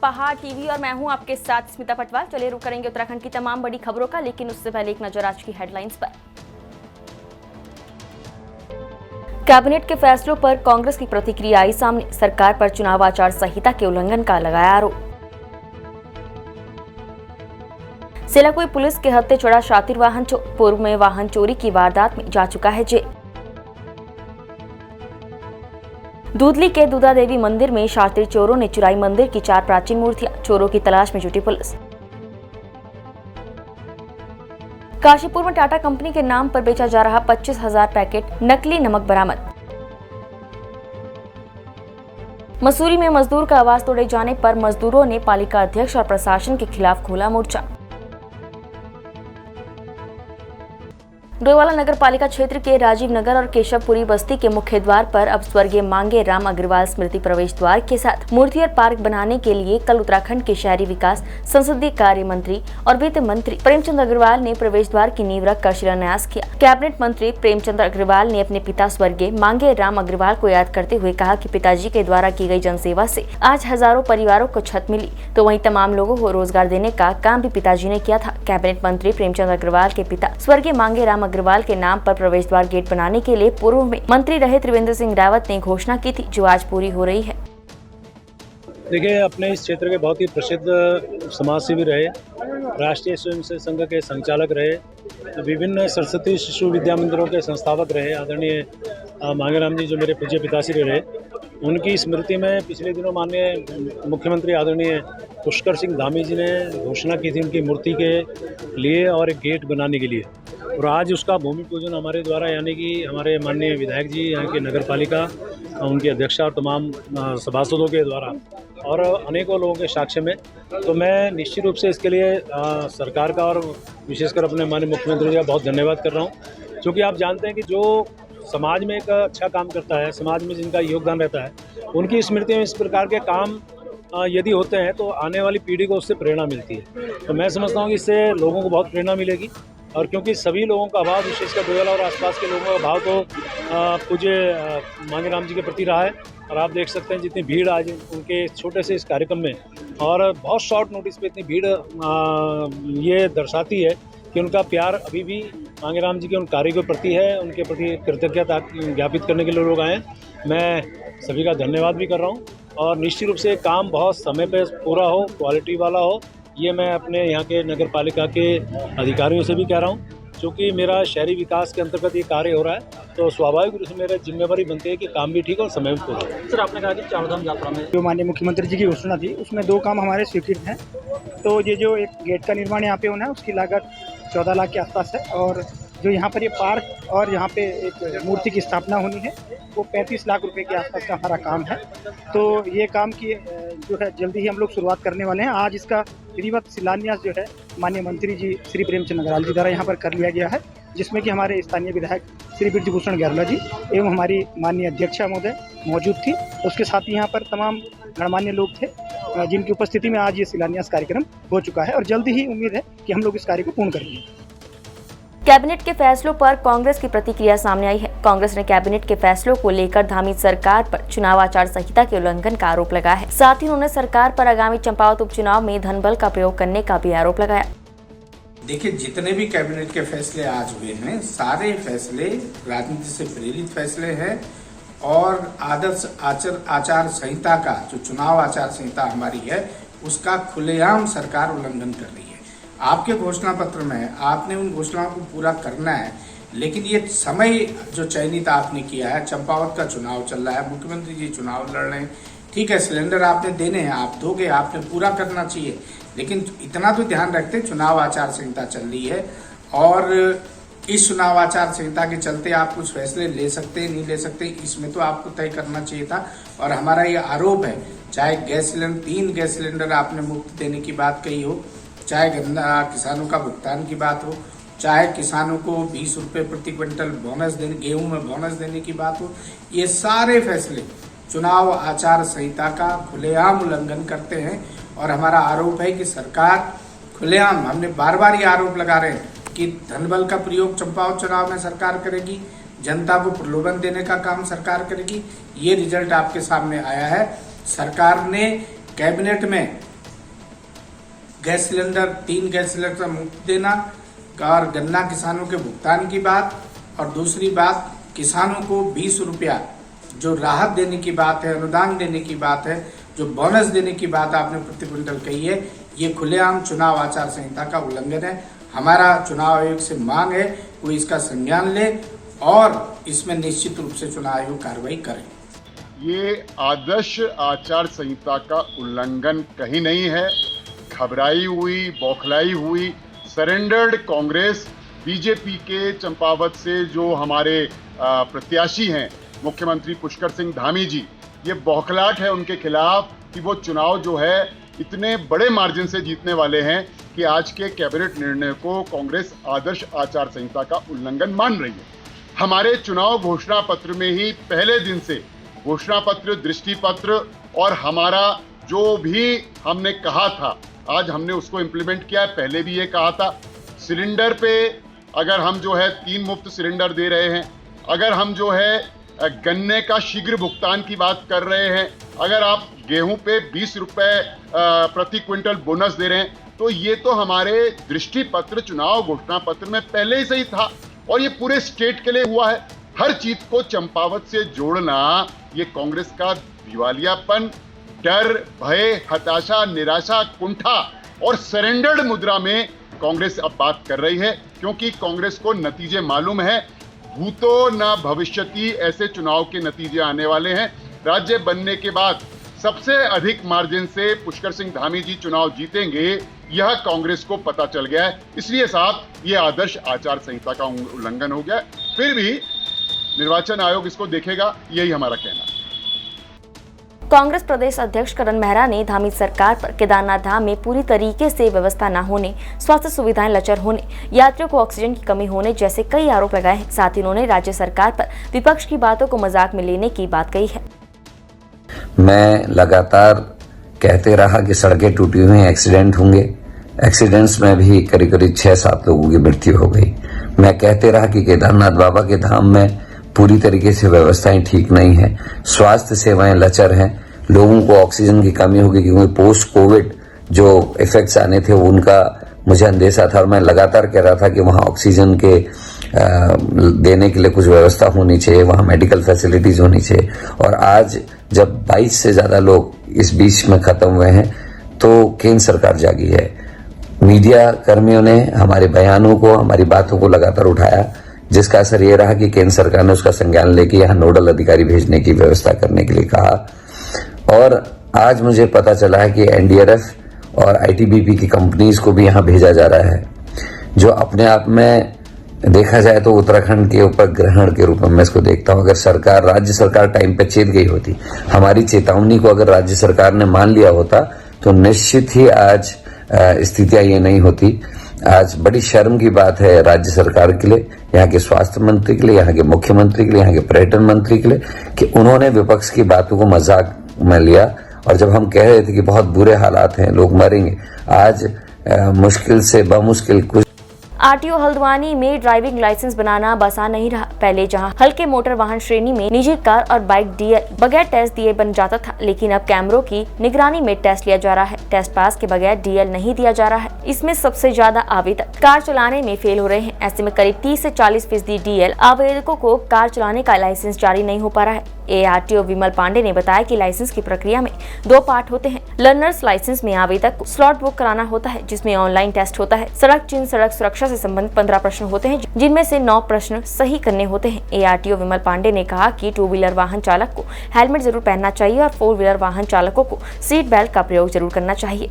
पहाड़ टीवी और मैं हूं आपके साथ स्मिता पटवार। चलिए रुक करेंगे उत्तराखंड की तमाम बड़ी खबरों का, लेकिन उससे पहले एक नजर आज की हेडलाइंस पर। कैबिनेट के फैसलों पर कांग्रेस की प्रतिक्रिया आई सामने, सरकार पर चुनाव आचार संहिता के उल्लंघन का लगाया आरोप। सेलाकुई पुलिस के हत्थे चढ़ा शातिर वाहन चोर, पूर्व में वाहन चोरी की वारदात में जा चुका है जेल। दूधली के दूधा देवी मंदिर में शातिर चोरों ने चुराई मंदिर की 4 प्राचीन मूर्तियां, चोरों की तलाश में जुटी पुलिस। काशीपुर में टाटा कंपनी के नाम पर बेचा जा रहा 25,000 पैकेट नकली नमक बरामद। मसूरी में मजदूर का आवाज तोड़े जाने पर मजदूरों ने पालिका अध्यक्ष और प्रशासन के खिलाफ खोला मोर्चा। डोईवाला नगर पालिका क्षेत्र के राजीव नगर और केशवपुरी बस्ती के मुख्य द्वार पर अब स्वर्गीय मांगे राम अग्रवाल स्मृति प्रवेश द्वार के साथ मूर्ति और पार्क बनाने के लिए कल उत्तराखंड के शहरी विकास, संसदीय कार्य मंत्री और वित्त मंत्री प्रेमचंद अग्रवाल ने प्रवेश द्वार की नींव रखकर शिलान्यास किया। कैबिनेट मंत्री प्रेमचंद अग्रवाल ने अपने पिता स्वर्गीय मांगे राम अग्रवाल को याद करते हुए कहा कि पिताजी के द्वारा की गई जनसेवा से आज हजारों परिवारों को छत मिली, तो वहीं तमाम लोगों को रोजगार देने का काम भी पिताजी ने किया था। कैबिनेट मंत्री प्रेमचंद अग्रवाल के पिता स्वर्गीय मांगे राम अग्रवाल के नाम पर प्रवेश द्वार गेट बनाने के लिए पूर्व में मंत्री रहे त्रिवेंद्र सिंह रावत ने घोषणा की थी, जो आज पूरी हो रही है। देखिए, अपने इस क्षेत्र के बहुत ही प्रसिद्ध समाजसेवी रहे, राष्ट्रीय स्वयंसेवक संघ के संचालक रहे, विभिन्न सरस्वती शिशु विद्या मंदिरों के संस्थापक रहे, आदरणीय मांगेराम जी जो मेरे पूज्य पिताश्री रहे, उनकी स्मृति में पिछले दिनों माननीय मुख्यमंत्री आदरणीय पुष्कर सिंह धामी जी ने घोषणा की थी उनकी मूर्ति के लिए और एक गेट बनाने के लिए, और आज उसका भूमि पूजन हमारे द्वारा, यानी कि हमारे माननीय विधायक जी, यहाँ के नगर पालिका, उनकी अध्यक्षा और तमाम सभासदों के द्वारा और अनेकों लोगों के साक्ष्य में, तो मैं निश्चित रूप से इसके लिए सरकार का और विशेषकर अपने माननीय मुख्यमंत्री जी का बहुत धन्यवाद कर रहा हूँ। क्योंकि आप जानते हैं कि जो समाज में एक अच्छा काम करता है, समाज में जिनका योगदान रहता है, उनकी स्मृति में इस प्रकार के काम यदि होते हैं तो आने वाली पीढ़ी को उससे प्रेरणा मिलती है। तो मैं समझता हूँ कि इससे लोगों को बहुत प्रेरणा मिलेगी, और क्योंकि सभी लोगों का भाव, विशेषकर डोईवाला और आसपास के लोगों का भाव तो पूज्य मांगेराम जी के प्रति रहा है, और आप देख सकते हैं जितनी भीड़ आज उनके छोटे से इस कार्यक्रम में, और बहुत शॉर्ट नोटिस पे इतनी भीड़ ये दर्शाती है कि उनका प्यार अभी भी मांगेराम जी के उन कार्य के प्रति है, उनके प्रति कृतज्ञता ज्ञापित करने के लिए लोग आए। मैं सभी का धन्यवाद भी कर रहा हूँ, और निश्चित रूप से काम बहुत समय पे पूरा हो, क्वालिटी वाला हो, ये मैं अपने यहाँ के नगर पालिका के अधिकारियों से भी कह रहा हूँ। क्योंकि मेरा शहरी विकास के अंतर्गत ये कार्य हो रहा है, तो स्वाभाविक रूप से मेरी जिम्मेवारी बनती है कि काम भी ठीक हो और समय भी पूरा हो। सर, आपने कहा कि चारधाम यात्रा में जो माननीय मुख्यमंत्री जी की घोषणा थी, उसमें 2 काम हमारे स्वीकृत हैं। तो ये जो एक गेट का निर्माण यहाँ पे होना है, उसकी लागत 14 लाख के आसपास है, और जो यहाँ पर ये पार्क और यहाँ पे एक मूर्ति की स्थापना होनी है, वो 35 लाख रुपए के आसपास का हमारा काम है। तो ये काम की जो है जल्दी ही हम लोग शुरुआत करने वाले हैं। आज इसका विधिवत शिलान्यास जो है माननीय मंत्री जी श्री प्रेमचंद अग्रवाल जी द्वारा यहाँ पर कर लिया गया है, जिसमें कि हमारे स्थानीय विधायक श्री बिरजभूषण गैरला जी एवं हमारी माननीय अध्यक्षा महोदय मौजूद थी। उसके साथ ही यहाँ पर तमाम गणमान्य लोग थे, जिनकी उपस्थिति में आज ये शिलान्यास कार्यक्रम हो चुका है, और जल्दी ही उम्मीद है कि हम लोग इस कार्य को पूर्ण करेंगे। कैबिनेट के फैसलों पर कांग्रेस की प्रतिक्रिया सामने आई है। कांग्रेस ने कैबिनेट के फैसलों को लेकर धामी सरकार पर चुनाव आचार संहिता के उल्लंघन का आरोप लगाया है। साथ ही उन्होंने सरकार पर आगामी चंपावत उपचुनाव में धनबल का प्रयोग करने का भी आरोप लगाया। देखिए, जितने भी कैबिनेट के फैसले आज हुए हैं, सारे फैसले राजनीति से प्रेरित फैसले हैं, और आदर्श आचार संहिता का जो चुनाव आचार संहिता हमारी है, उसका खुलेआम सरकार उल्लंघन कर रही है। आपके घोषणा पत्र में आपने उन घोषणाओं को पूरा करना है, लेकिन ये समय जो चयनित आपने किया है, चंपावत का चुनाव चल रहा है, मुख्यमंत्री जी चुनाव लड़ रहे हैं, ठीक है, सिलेंडर आपने देने हैं, आप दोगे, आपने पूरा करना चाहिए, लेकिन इतना तो ध्यान रखते चुनाव आचार संहिता चल रही है, और इस चुनाव आचार संहिता के चलते आप कुछ फैसले ले सकते हैं, नहीं ले सकते, इसमें तो आपको तय करना चाहिए था। और हमारा ये आरोप है, चाहे गैस सिलेंडर 3 गैस सिलेंडर आपने मुफ्त देने की बात कही हो, चाहे गन्ना किसानों का भुगतान की बात हो, चाहे किसानों को 20 रुपये प्रति क्विंटल बोनस देने, गेहूं में बोनस देने की बात हो, ये सारे फैसले चुनाव आचार संहिता का खुलेआम उल्लंघन करते हैं। और हमारा आरोप है कि सरकार खुलेआम, हमने बार बार ये आरोप लगा रहे हैं कि धनबल का प्रयोग चंपावत चुनाव में सरकार करेगी, जनता को प्रलोभन देने का काम सरकार करेगी। ये रिजल्ट आपके सामने आया है। सरकार ने कैबिनेट में गैस सिलेंडर 3 गैस सिलेंडर मुफ्त देना और गन्ना किसानों के भुगतान की बात, और दूसरी बात किसानों को 20 रुपया जो राहत देने की बात है, अनुदान देने की बात है, जो बोनस देने की बात आपने प्रति क्विंटल कही है, ये खुलेआम चुनाव आचार संहिता का उल्लंघन है। हमारा चुनाव आयोग से मांग है वो इसका संज्ञान ले और इसमें निश्चित रूप से चुनाव आयोग कार्रवाई करे। ये आदर्श आचार संहिता का उल्लंघन कहीं नहीं है। घबराई हुई, बौखलाई हुई, सरेंडर्ड कांग्रेस, बीजेपी के चंपावत से जो हमारे प्रत्याशी हैं मुख्यमंत्री पुष्कर सिंह धामी जी, ये बौखलाहट है उनके खिलाफ कि वो चुनाव जो है इतने बड़े मार्जिन से जीतने वाले हैं कि आज के कैबिनेट निर्णय को कांग्रेस आदर्श आचार संहिता का उल्लंघन मान रही है। हमारे चुनाव घोषणा पत्र में ही पहले दिन से घोषणा पत्र, दृष्टि पत्र और हमारा जो भी हमने कहा था आज हमने उसको इम्प्लीमेंट किया है। पहले भी ये कहा था सिलेंडर पे अगर हम जो है 3 मुफ्त सिलेंडर दे रहे हैं, अगर हम जो है गन्ने का शीघ्र भुगतान की बात कर रहे हैं, अगर आप गेहूं पे 20 रुपए प्रति क्विंटल बोनस दे रहे हैं, तो ये तो हमारे दृष्टि पत्र, चुनाव घोषणा पत्र में पहले ही सही था और ये पूरे स्टेट के लिए हुआ है। हर चीज को चंपावत से जोड़ना ये कांग्रेस का दिवालियापन, डर, भय, हताशा, निराशा, कुंठा और सरेंडर्ड मुद्रा में कांग्रेस अब बात कर रही है, क्योंकि कांग्रेस को नतीजे मालूम है। भूतो न भविष्यति ऐसे चुनाव के नतीजे आने वाले हैं। राज्य बनने के बाद सबसे अधिक मार्जिन से पुष्कर सिंह धामी जी चुनाव जीतेंगे, यह कांग्रेस को पता चल गया है। इसलिए साहब ये आदर्श आचार संहिता का उल्लंघन हो गया। फिर भी निर्वाचन आयोग इसको देखेगा, यही हमारा कहना है। कांग्रेस प्रदेश अध्यक्ष करण मेहरा ने धामी सरकार पर केदारनाथ धाम में पूरी तरीके से व्यवस्था न होने, स्वास्थ्य सुविधाएं लचर होने, यात्रियों को ऑक्सीजन की कमी होने जैसे कई आरोप लगाए हैं। साथ ही उन्होंने राज्य सरकार पर विपक्ष की बातों को मजाक में लेने की बात कही है। मैं लगातार कहते रहा कि सड़कें टूटी हुई हैं, एक्सीडेंट होंगे। एक्सीडेंट्स में भी करीब करीब 6-7 लोगों की मृत्यु हो गई। मैं कहते रहा कि केदारनाथ बाबा के धाम में पूरी तरीके से व्यवस्थाएं ठीक नहीं है, स्वास्थ्य सेवाएं लचर हैं, लोगों को ऑक्सीजन की कमी होगी, क्योंकि पोस्ट कोविड जो इफेक्ट्स आने थे उनका मुझे अंदेशा था और मैं लगातार कह रहा था कि वहां ऑक्सीजन के देने के लिए कुछ व्यवस्था होनी चाहिए, वहां मेडिकल फैसिलिटीज होनी चाहिए। और आज जब 22 से ज्यादा लोग इस बीच में खत्म हुए हैं तो केंद्र सरकार जागी है। मीडिया कर्मियों ने हमारे बयानों को, हमारी बातों को लगातार उठाया, जिसका असर ये रहा कि केंद्र सरकार ने उसका संज्ञान लेके यहाँ नोडल अधिकारी भेजने की व्यवस्था करने के लिए कहा। और आज मुझे पता चला है कि एनडीआरएफ और आईटीबीपी की कंपनीज को भी यहाँ भेजा जा रहा है, जो अपने आप में देखा जाए तो उत्तराखंड के ऊपर ग्रहण के रूप में मैं इसको देखता हूँ। अगर सरकार, राज्य सरकार टाइम पे चेत गई होती, हमारी चेतावनी को अगर राज्य सरकार ने मान लिया होता तो निश्चित ही आज स्थितियां ये नहीं होती। आज बड़ी शर्म की बात है राज्य सरकार के लिए, यहाँ के स्वास्थ्य मंत्री के लिए, यहाँ के मुख्यमंत्री के लिए, यहाँ के पर्यटन मंत्री के लिए, कि उन्होंने विपक्ष की बातों को मजाक में लिया। और जब हम कह रहे थे कि बहुत बुरे हालात हैं, लोग मरेंगे, आज मुश्किल से बमुश्किल कुछ। आरटीओ हल्द्वानी में ड्राइविंग लाइसेंस बनाना आसान नहीं रहा। पहले जहां हल्के मोटर वाहन श्रेणी में निजी कार और बाइक डीएल बगैर टेस्ट दिए बन जाता था, लेकिन अब कैमरों की निगरानी में टेस्ट लिया जा रहा है। टेस्ट पास के बगैर डीएल नहीं दिया जा रहा है। इसमें सबसे ज्यादा आवेदक कार चलाने में फेल हो रहे हैं। ऐसे में करीब 30 से 40% डीएल आवेदकों को कार चलाने का लाइसेंस जारी नहीं हो पा रहा है। एआरटीओ विमल पांडे ने बताया कि लाइसेंस की प्रक्रिया में 2 पार्ट होते हैं। लर्नर्स लाइसेंस में आवेदक को स्लॉट बुक कराना होता है, जिसमें ऑनलाइन टेस्ट होता है। सड़क चिन्ह, सड़क सुरक्षा से संबंधित 15 प्रश्न होते हैं, जिनमें से 9 प्रश्न सही करने होते हैं। एआरटीओ विमल पांडे ने कहा कि 2 व्हीलर वाहन चालक को हेलमेट जरूर पहनना चाहिए और 4 व्हीलर वाहन चालकों को सीट बेल्ट का प्रयोग जरूर करना चाहिए।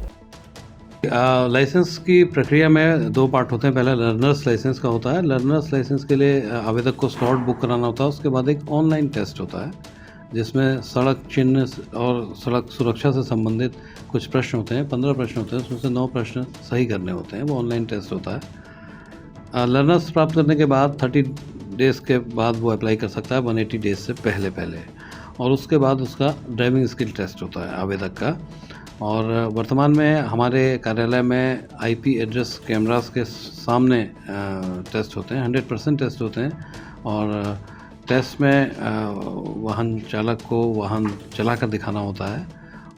लाइसेंस की प्रक्रिया में 2 पार्ट होते हैं। पहला लर्नर्स लाइसेंस का होता है। लर्नर्स लाइसेंस के लिए आवेदक को स्लॉट बुक कराना होता है। उसके बाद एक ऑनलाइन टेस्ट होता है, जिसमें सड़क चिन्ह और सड़क सुरक्षा से संबंधित कुछ प्रश्न होते हैं। 15 प्रश्न होते हैं, उसमें से 9 प्रश्न सही करने होते हैं। वो ऑनलाइन टेस्ट होता है। लर्नर्स प्राप्त करने के बाद 30 डेज़ के बाद वो अप्लाई कर सकता है, 180 डेज से पहले। और उसके बाद उसका ड्राइविंग स्किल टेस्ट होता है आवेदक का। और वर्तमान में हमारे कार्यालय में आईपी एड्रेस कैमरास के सामने टेस्ट होते हैं, 100% टेस्ट होते हैं। और टेस्ट में वाहन चालक को वाहन चलाकर दिखाना होता है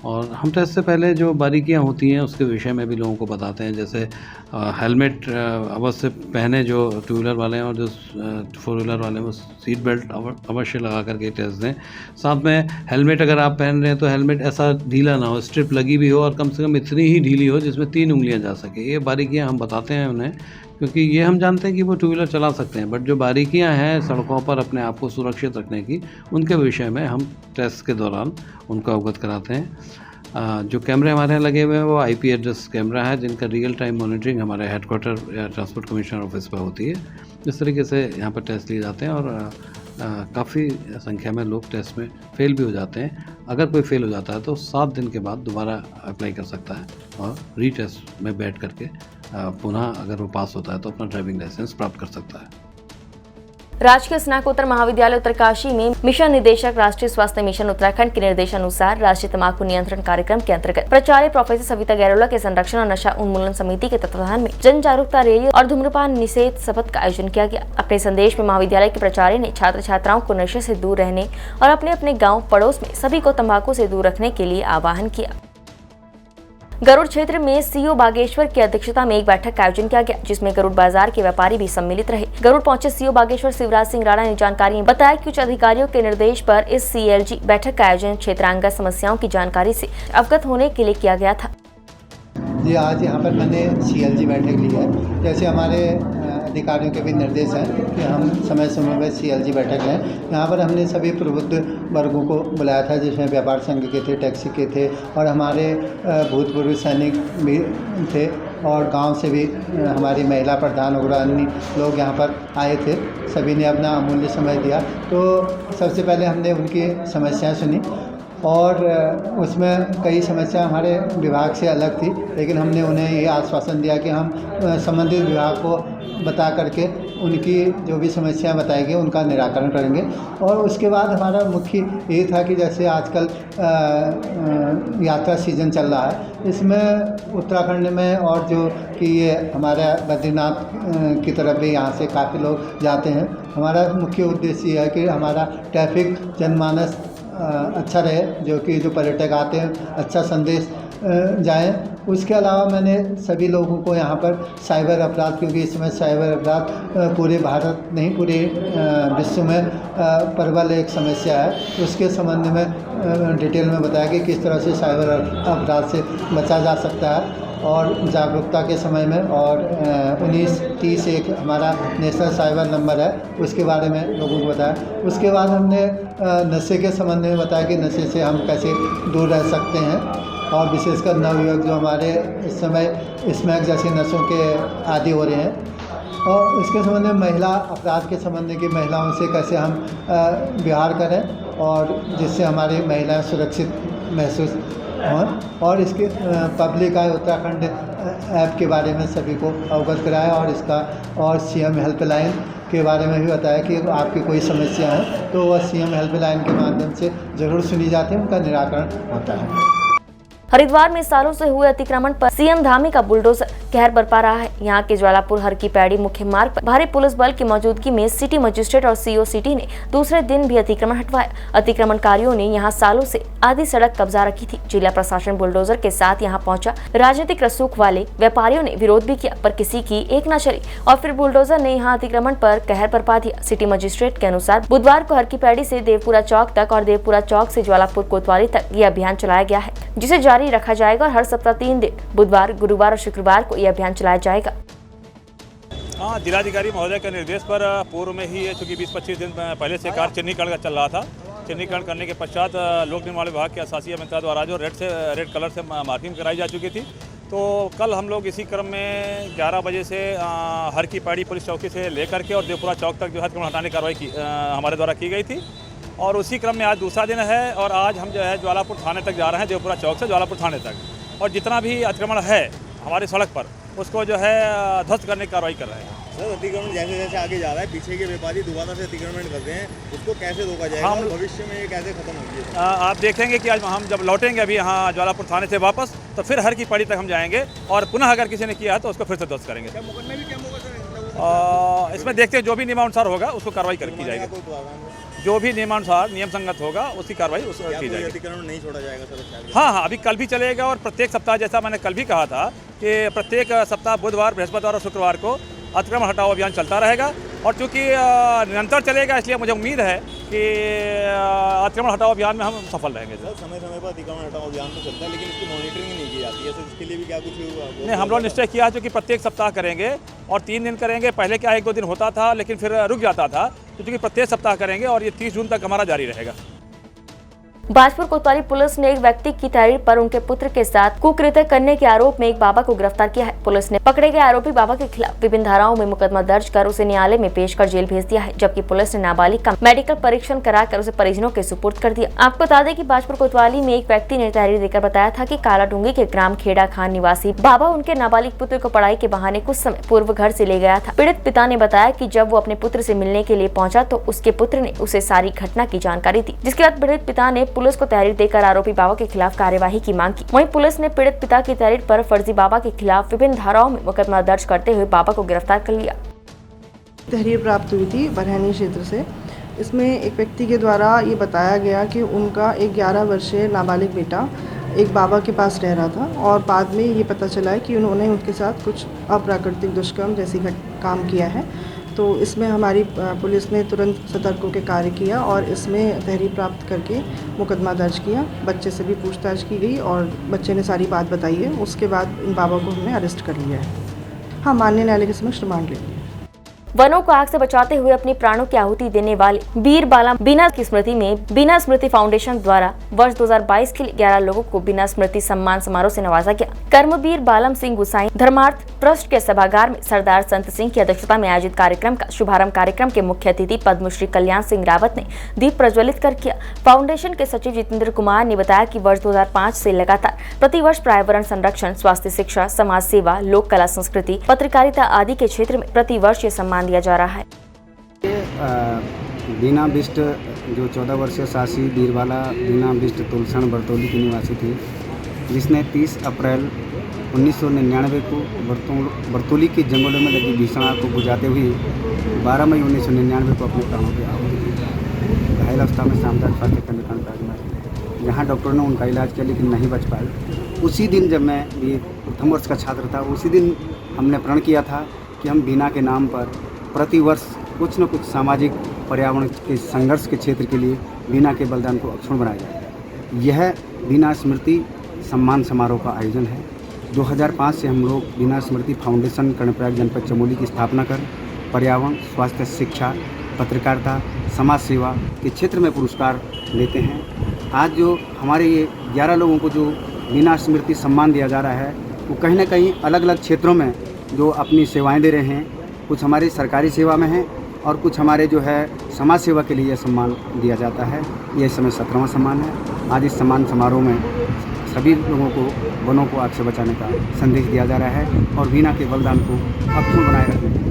और हम टेस्ट से पहले जो बारीकियां होती हैं उसके विषय में भी लोगों को बताते हैं, जैसे हेलमेट अवश्य पहने जो टू व्हीलर वाले हैं, और जो फोर व्हीलर वाले हैं वो सीट बेल्ट अवश्य लगा करके टेस्ट दें। साथ में हेलमेट अगर आप पहन रहे हैं तो हेलमेट ऐसा ढीला ना हो, स्ट्रिप लगी भी हो और कम से कम इतनी ही ढीली हो जिसमें 3 उंगलियां जा सके। ये बारीकियां हम बताते हैं उन्हें, क्योंकि ये हम जानते हैं कि वो टू व्हीलर चला सकते हैं, बट जो बारीकियां हैं सड़कों पर अपने आप को सुरक्षित रखने की, उनके विषय में हम टेस्ट के दौरान उनको अवगत कराते हैं। जो कैमरे हमारे यहाँ लगे हुए हैं वो IP एड्रेस कैमरा है, जिनका रियल टाइम मॉनिटरिंग हमारे हेडक्वार्टर या ट्रांसपोर्ट कमिश्नर ऑफिस पर होती है। इस तरीके से यहाँ पर टेस्ट लिए जाते हैं और काफ़ी संख्या में लोग टेस्ट में फेल भी हो जाते हैं। अगर कोई फेल हो जाता है तो 7 दिन के बाद दोबारा अप्लाई कर सकता है और रीटेस्ट में बैठ करके पुनः अगर वो पास होता है तो अपना ड्राइविंग लाइसेंस प्राप्त कर सकता है। राजकीय स्नातकोत्तर महाविद्यालय उत्तरकाशी में मिशन निदेशक राष्ट्रीय स्वास्थ्य मिशन उत्तराखंड के निर्देशानुसार राष्ट्रीय तंबाकू नियंत्रण कार्यक्रम के अंतर्गत प्राचार्य प्रोफेसर सविता गैरोला के संरक्षण और नशा उन्मूलन समिति के तत्वाधान में जन जागरूकता रैली और धूम्रपान निषेध शपथ का आयोजन किया गया। अपने संदेश में महाविद्यालय के प्राचार्य ने छात्र छात्राओं को नशे से दूर रहने और अपने अपने गाँव पड़ोस में सभी को तंबाकू से दूर रखने के लिए आह्वान किया। गरुड़ क्षेत्र में सीओ बागेश्वर की अध्यक्षता में एक बैठक का आयोजन किया गया, जिसमें गरुड़ बाजार के व्यापारी भी सम्मिलित रहे। गरुड़ पहुंचे सीओ बागेश्वर शिवराज सिंह राणा ने जानकारी बताया कि उच्च अधिकारियों के निर्देश पर इस CLG बैठक का आयोजन क्षेत्रांगत समस्याओं की जानकारी से अवगत होने के लिए किया गया था। जी, आज यहाँ पर मैंने CLG बैठक ली है। जैसे हमारे अधिकारियों के भी निर्देश हैं कि हम समय समय पर CLG बैठक लें। यहाँ पर हमने सभी प्रबुद्ध वर्गों को बुलाया था, जिसमें व्यापार संघ के थे, टैक्सी के थे और हमारे भूतपूर्व सैनिक भी थे और गांव से भी हमारी महिला प्रधान और अन्य लोग यहाँ पर आए थे। सभी ने अपना अमूल्य समय दिया। तो सबसे पहले हमने उनकी समस्याएँ सुनी और उसमें कई समस्या हमारे विभाग से अलग थी, लेकिन हमने उन्हें ये आश्वासन दिया कि हम संबंधित विभाग को बता करके उनकी जो भी समस्याएं बताई गई उनका निराकरण करेंगे। और उसके बाद हमारा मुख्य ये था कि जैसे आजकल यात्रा सीज़न चल रहा है, इसमें उत्तराखंड में और जो कि ये हमारा बद्रीनाथ की तरफ भी यहाँ से काफ़ी लोग जाते हैं। हमारा मुख्य उद्देश्य ये है कि हमारा ट्रैफिक जनमानस अच्छा रहे, जो कि जो पर्यटक आते हैं अच्छा संदेश जाए। उसके अलावा मैंने सभी लोगों को यहाँ पर साइबर अपराध, क्योंकि इस समय साइबर अपराध पूरे भारत नहीं पूरे विश्व में प्रबल एक समस्या है, उसके संबंध में डिटेल में बताया कि किस तरह से साइबर अपराध से बचा जा सकता है और जागरूकता के समय में। और 1930 एक हमारा नेशनल साइबर नंबर है, उसके बारे में लोगों को बताया। उसके बाद हमने नशे के संबंध में बताया कि नशे से हम कैसे दूर रह सकते हैं और विशेषकर नवयुवक जो हमारे इस समय स्मैक जैसे नशों के आदी हो रहे हैं। और इसके संबंध में महिला अपराध के संबंध में कि महिलाओं से कैसे हम व्यवहार करें और जिससे हमारी महिलाएं सुरक्षित महसूस हों। और इसके पब्लिक आय उत्तराखंड ऐप के बारे में सभी को अवगत कराया और इसका और CM हेल्पलाइन के बारे में भी बताया कि आपकी कोई समस्या है तो वह CM हेल्पलाइन के माध्यम से ज़रूर सुनी जाती है, उनका निराकरण होता है। हरिद्वार में सालों से हुए अतिक्रमण पर CM धामी का बुलडोजर कहर बरपा रहा है। यहाँ के ज्वालापुर हर की पैड़ी मुख्य मार्ग पर भारी पुलिस बल की मौजूदगी में सिटी मजिस्ट्रेट और CO सिटी ने दूसरे दिन भी अतिक्रमण हटवाया। अतिक्रमणकारियों ने यहाँ सालों से आधी सड़क कब्जा रखी थी। जिला प्रशासन बुलडोजर के साथ यहाँ पहुंचा। राजनीतिक रसूख वाले व्यापारियों ने विरोध भी किया, पर किसी की एक न चली और फिर बुलडोजर ने यहाँ अतिक्रमण पर कहर बरपा दिया। सिटी मजिस्ट्रेट के अनुसार बुधवार को हर की पैड़ी से देवपुरा चौक तक और देवपुरा चौक से ज्वालापुर कोतवाली तक ये अभियान चलाया गया है, जिसे जारी रखा जाएगा और हर सप्ताह 3 दिन बुधवार, गुरुवार और शुक्रवार को यह अभियान चलाया जाएगा। हाँ, जिलाधिकारी महोदय के निर्देश पर पूर्व में ही चूँकि 20-25 दिन पहले से कार्य चिन्हीकरण का चल रहा था। चिन्हीकरण करने के पश्चात लोक निर्माण विभाग के शासकीय अभियंता द्वारा जो रेड कलर से मार्किंग कराई जा चुकी थी। तो कल हम लोग इसी क्रम में 11 बजे से हर की पैड़ी पुलिस चौकी से लेकर के और देवपुरा चौक तक जो है अतिक्रमण हटाने की कार्रवाई हमारे द्वारा की गई थी। और उसी क्रम में आज दूसरा दिन है और आज हम जो है ज्वालापुर थाने तक जा रहे हैं, देवपुरा चौक से ज्वालापुर थाने तक। और जितना भी अतिक्रमण है हमारी सड़क पर उसको जो है ध्वस्त करने की कार्रवाई कर रहे हैं। सर, अतिक्रमण जैसे जैसे आगे जा रहा है, पीछे के व्यापारी दोबारा से अतिक्रमण करते हैं, उसको कैसे रोका जाएगा और भविष्य में ये कैसे खत्म होगी? आप देखेंगे कि आज हम जब लौटेंगे अभी यहाँ ज्वालापुर थाने से वापस, तो फिर हर की पैड़ी तक हम जाएंगे और पुनः अगर किसी ने किया है तो उसको फिर से ध्वस्त करेंगे। इसमें देखते हैं जो भी नियमानुसार होगा उसको कार्रवाई की जाएगी। जो भी नियमानुसार नियम संगत होगा उसकी कार्रवाई की जाएगी। अतिक्रमण नहीं छोड़ा जाएगा सर? हाँ, अभी कल भी चलेगा और प्रत्येक सप्ताह, जैसा मैंने कल भी कहा था कि प्रत्येक सप्ताह बुधवार, बृहस्पतिवार और शुक्रवार को अतिक्रमण हटाओ अभियान चलता रहेगा। और चूँकि निरंतर चलेगा, इसलिए मुझे उम्मीद है कि अतिक्रमण हटाओ अभियान में हम सफल रहेंगे। सर, समय समय पर अतिक्रमण हटाओ अभियान तो चलता है, लेकिन इसकी मॉनिटरिंग नहीं की जाती है, तो इसके लिए भी क्या कुछ नहीं, हम लोग निश्चय किया है जो कि प्रत्येक सप्ताह करेंगे और 3 दिन करेंगे। पहले क्या 1-2 दिन होता था लेकिन फिर रुक जाता था, तो चूँकि प्रत्येक सप्ताह करेंगे और ये 30 जून तक हमारा जारी रहेगा। बाजपुर कोतवाली पुलिस ने एक व्यक्ति की तहरीर पर उनके पुत्र के साथ कुकृत्य करने के आरोप में एक बाबा को गिरफ्तार किया है। पुलिस ने पकड़े गए आरोपी बाबा के खिलाफ विभिन्न धाराओं में मुकदमा दर्ज कर उसे न्यायालय में पेश कर जेल भेज दिया है, जबकि पुलिस ने नाबालिग का मेडिकल परीक्षण कराकर उसे परिजनों के सुपुर्द कर दिया। आपको बता दें कि बाजपुर कोतवाली में एक व्यक्ति ने तहरीर देकर बताया था कि कालाडूंगी के ग्राम खेड़ा खान निवासी बाबा उनके नाबालिग पुत्र को पढ़ाई के बहाने कुछ समय पूर्व घर से ले गया था। पीड़ित पिता ने बताया कि जब वो अपने पुत्र से मिलने के लिए पहुंचा तो उसके पुत्र ने उसे सारी घटना की जानकारी दी, जिसके बाद पीड़ित पिता ने पुलिस को तहरीर देकर आरोपी बाबा के खिलाफ कार्यवाही की मांग की। वहीं पुलिस ने पीड़ित पिता की तहरीर पर फर्जी बाबा के खिलाफ विभिन्न धाराओं में मुकदमा दर्ज करते हुए बाबा को गिरफ्तार कर लिया। तहरीर प्राप्त हुई थी बरहनी क्षेत्र से। इसमें एक व्यक्ति के द्वारा ये बताया गया कि उनका एक 11 वर्षीय नाबालिग बेटा एक बाबा के पास रह रहा था और बाद में ये पता चला है कि उन्होंने उनके साथ कुछ अप्राकृतिक दुष्कर्म जैसी काम किया है। तो इसमें हमारी पुलिस ने तुरंत सतर्क होकर कार्य किया और इसमें तहरीर प्राप्त करके मुकदमा दर्ज किया। बच्चे से भी पूछताछ की गई और बच्चे ने सारी बात बताई है। उसके बाद इन बाबा को हमने अरेस्ट कर लिया है। हाँ, माननीय न्यायालय के समक्ष रिमांड ले लिया। वनों को आग से बचाते हुए अपनी प्राणों की आहुति देने वाले वीर बाला बीना की स्मृति में बीना स्मृति फाउंडेशन द्वारा वर्ष 2022 के लिए 11 लोगों को बीना स्मृति सम्मान समारोह से नवाजा गया। कर्मवीर बालम सिंह गुसाई धर्मार्थ ट्रस्ट के सभागार में सरदार संत सिंह की अध्यक्षता में आयोजित कार्यक्रम का शुभारंभ कार्यक्रम के मुख्य अतिथि पद्मश्री कल्याण सिंह रावत ने दीप प्रज्वलित कर किया। फाउंडेशन के सचिव जितेंद्र कुमार ने बताया कि वर्ष 2005 से लगातार प्रतिवर्ष पर्यावरण संरक्षण, स्वास्थ्य, शिक्षा, समाज सेवा, लोक कला, संस्कृति, पत्रकारिता आदि के क्षेत्र में प्रतिवर्ष ये सम्मान दिया जा रहा है। बीना बिष्ट जो 14 वर्षीय सासी बीरबाला बीना बिष्ट तुलसन बरतौली की निवासी थी, जिसने 30 अप्रैल 1999 को बरतौली के जंगलों में लगी भीषण आग को बुझाते हुए 12 मई 1999 को अपने प्राणों की आहुति दी। घायल अवस्था में सामुदायिक स्वास्थ्य केंद्र कानपुर, जहाँ डॉक्टरों ने उनका इलाज किया लेकिन नहीं बच पाए। उसी दिन जब मैं भी प्रथम वर्ष का छात्र था, उसी दिन हमने प्रण किया था कि हम बीना के नाम पर प्रतिवर्ष कुछ न कुछ सामाजिक पर्यावरण के संघर्ष के क्षेत्र के लिए बीना के बलिदान को अक्षुण्ण बनाया जाए। यह बीना स्मृति सम्मान समारोह का आयोजन है। 2005 से हम लोग बीना स्मृति फाउंडेशन कर्णप्रयाग जनपद चमोली की स्थापना कर पर्यावरण, स्वास्थ्य, शिक्षा, पत्रकारिता, समाज सेवा के क्षेत्र में पुरस्कार लेते हैं। आज जो हमारे ये 11 लोगों को जो बीना स्मृति सम्मान दिया जा रहा है, वो कहीं ना कहीं अलग अलग क्षेत्रों में जो अपनी सेवाएं दे रहे हैं। कुछ हमारी सरकारी सेवा में हैं और कुछ हमारे जो है समाज सेवा के लिए सम्मान दिया जाता है। ये इस समय 17वां सम्मान है। आज इस सम्मान समारोह में सभी लोगों को वनों को आग से बचाने का संदेश दिया जा रहा है और बीना के बलिदान को अक्षुण्ण बनाए रखने की।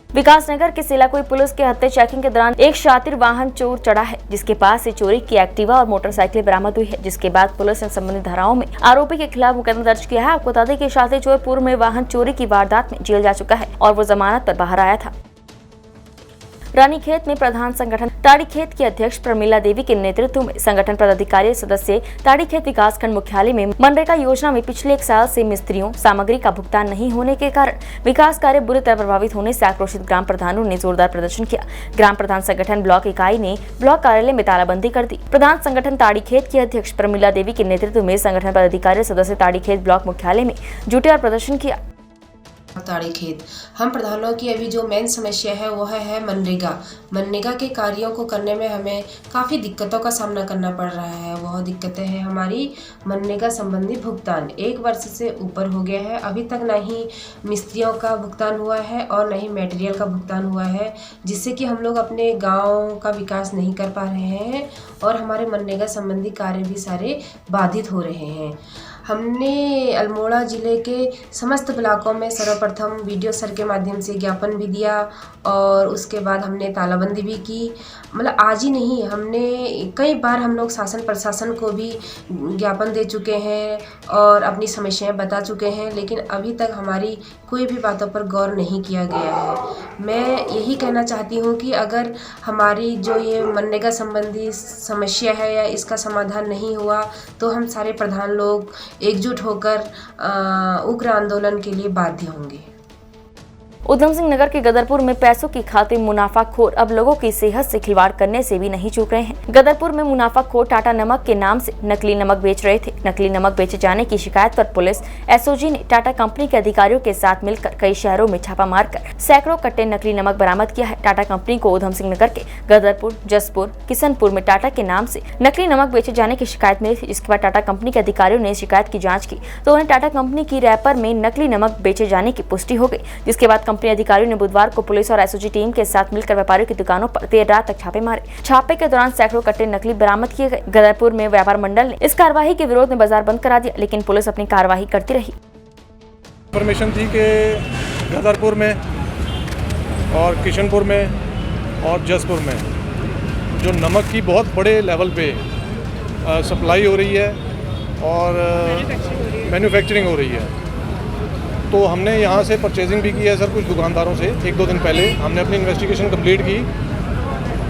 विकासनगर के सिलाकुई पुलिस के हत्या चेकिंग के दौरान एक शातिर वाहन चोर चढ़ा है, जिसके पास से चोरी की एक्टिवा और मोटरसाइकिल बरामद हुई है, जिसके बाद पुलिस ने संबंधित धाराओं में आरोपी के खिलाफ मुकदमा दर्ज किया है। आपको बता दें कि शातिर चोर पूर्व में वाहन चोरी की वारदात में जेल जा चुका है और वो जमानत पर बाहर आया था। रानीखेत में प्रधान संगठन ताड़ीखेत की अध्यक्ष प्रमिला देवी के नेतृत्व में संगठन पदाधिकारी सदस्य ताड़ीखेत विकासखंड मुख्यालय में मनरेगा योजना में पिछले 1 साल से मिस्त्रियों सामग्री का भुगतान नहीं होने के कारण विकास कार्य बुरी तरह प्रभावित होने से आक्रोशित ग्राम प्रधानों ने जोरदार प्रदर्शन किया। ग्राम प्रधान संगठन ब्लॉक इकाई ने ब्लॉक कार्यालय में तालाबंदी कर दी। प्रधान संगठन ताड़ीखेत की अध्यक्ष प्रमिला देवी के नेतृत्व में संगठन पदाधिकारी सदस्य ताड़ीखेत ब्लॉक मुख्यालय में जुटे और प्रदर्शन किया। ताड़ीखेत हम प्रधानों की अभी जो मेन समस्या है वह है मनरेगा के कार्यों को करने में हमें काफ़ी दिक्कतों का सामना करना पड़ रहा है। वह दिक्कतें हैं हमारी मनरेगा संबंधी भुगतान 1 वर्ष से ऊपर हो गया है, अभी तक न ही मिस्त्रियों का भुगतान हुआ है और न ही मटेरियल का भुगतान हुआ है, जिससे कि हम लोग अपने गाँव का विकास नहीं कर पा रहे हैं और हमारे मनरेगा संबंधी कार्य भी सारे बाधित हो रहे हैं। हमने अल्मोड़ा ज़िले के समस्त ब्लॉकों में सर्वप्रथम वीडियो सर के माध्यम से ज्ञापन भी दिया और उसके बाद हमने तालाबंदी भी की। मतलब आज ही नहीं, हमने कई बार हम लोग शासन प्रशासन को भी ज्ञापन दे चुके हैं और अपनी समस्याएं बता चुके हैं, लेकिन अभी तक हमारी कोई भी बातों पर गौर नहीं किया गया है। मैं यही कहना चाहती हूँ कि अगर हमारी जो ये मनरेगा संबंधी समस्या है या इसका समाधान नहीं हुआ तो हम सारे प्रधान लोग एकजुट होकर उग्र आंदोलन के लिए बाध्य होंगे। उधम सिंह नगर के गदरपुर में पैसों की खातिर मुनाफाखोर अब लोगों की सेहत से खिलवाड़ करने से भी नहीं चूक रहे हैं। गदरपुर में मुनाफाखोर टाटा नमक के नाम से नकली नमक बेच रहे थे। नकली नमक बेचे जाने की शिकायत पर पुलिस एसओजी ने टाटा कंपनी के अधिकारियों के साथ मिलकर कई शहरों में छापा मारकर सैकड़ों कट्टे नकली नमक बरामद किया है। टाटा कंपनी को उधम सिंह नगर के गदरपुर, जसपुर, किशनपुर में टाटा के नाम से नकली नमक बेचे जाने की शिकायत मिली थी। जिसके बाद टाटा कंपनी के अधिकारियों ने शिकायत की जाँच की तो उन्हें टाटा कंपनी की रैपर में नकली नमक बेचे जाने की पुष्टि हो गई। जिसके बाद कंपनी अधिकारियों ने बुधवार को पुलिस और एसओजी टीम के साथ मिलकर व्यापारियों की दुकानों पर देर रात तक छापे मारे। छापे के दौरान सैकड़ों कट्टे नकली बरामद किए गए। गदरपुर में व्यापार मंडल ने इस कार्रवाई के विरोध में बाजार बंद करा दिया, लेकिन पुलिस अपनी कार्रवाई करती रही। इन्फॉर्मेशन थी कि गदरपुर में और किशनपुर में और जसपुर में जो नमक की बहुत बड़े लेवल पे सप्लाई हो रही है और मैन्युफैक्चरिंग हो रही है, तो हमने यहाँ से परचेजिंग भी की है सर कुछ दुकानदारों से। 1-2 दिन पहले हमने अपनी इन्वेस्टिगेशन कंप्लीट की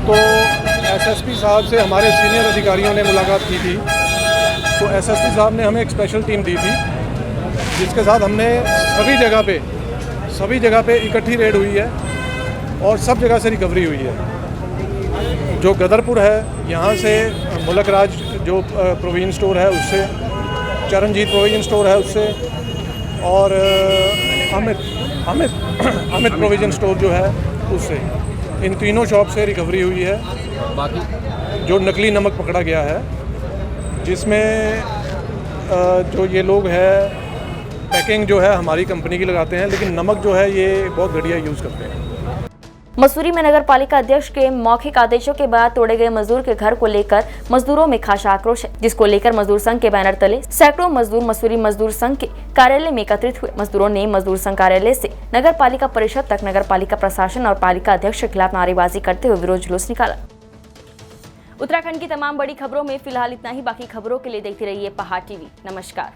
तो एसएसपी साहब से हमारे सीनियर अधिकारियों ने मुलाकात की थी। तो एसएसपी साहब ने हमें एक स्पेशल टीम दी थी जिसके साथ हमने सभी जगह पे इकट्ठी रेड हुई है और सब जगह से रिकवरी हुई है। जो गदरपुर है यहाँ से मुलक राज जो प्रोविजन स्टोर है उससे, चरणजीत प्रोविजन स्टोर है उससे और अमित प्रोविजन स्टोर जो है उससे, इन तीनों शॉप से रिकवरी हुई है। बाकी जो नकली नमक पकड़ा गया है जिसमें जो ये लोग है पैकिंग जो है हमारी कंपनी की लगाते हैं, लेकिन नमक जो है ये बहुत घटिया यूज़ करते हैं। मसूरी में नगर पालिका अध्यक्ष के मौखिक आदेशों के बाद तोड़े गए मजदूर के घर को लेकर मजदूरों में खासा आक्रोश है, जिसको लेकर मजदूर संघ के बैनर तले सैकड़ों मजदूर मसूरी मजदूर संघ के कार्यालय में एकत्रित हुए। मजदूरों ने मजदूर संघ कार्यालय से नगर पालिका परिषद तक नगर पालिका प्रशासन और पालिका अध्यक्ष के खिलाफ नारेबाजी करते हुए विरोध जुलूस निकाला। उत्तराखंड की तमाम बड़ी खबरों में फिलहाल इतना ही। बाकी खबरों के लिए देखते रहिए पहाड़ टीवी। नमस्कार।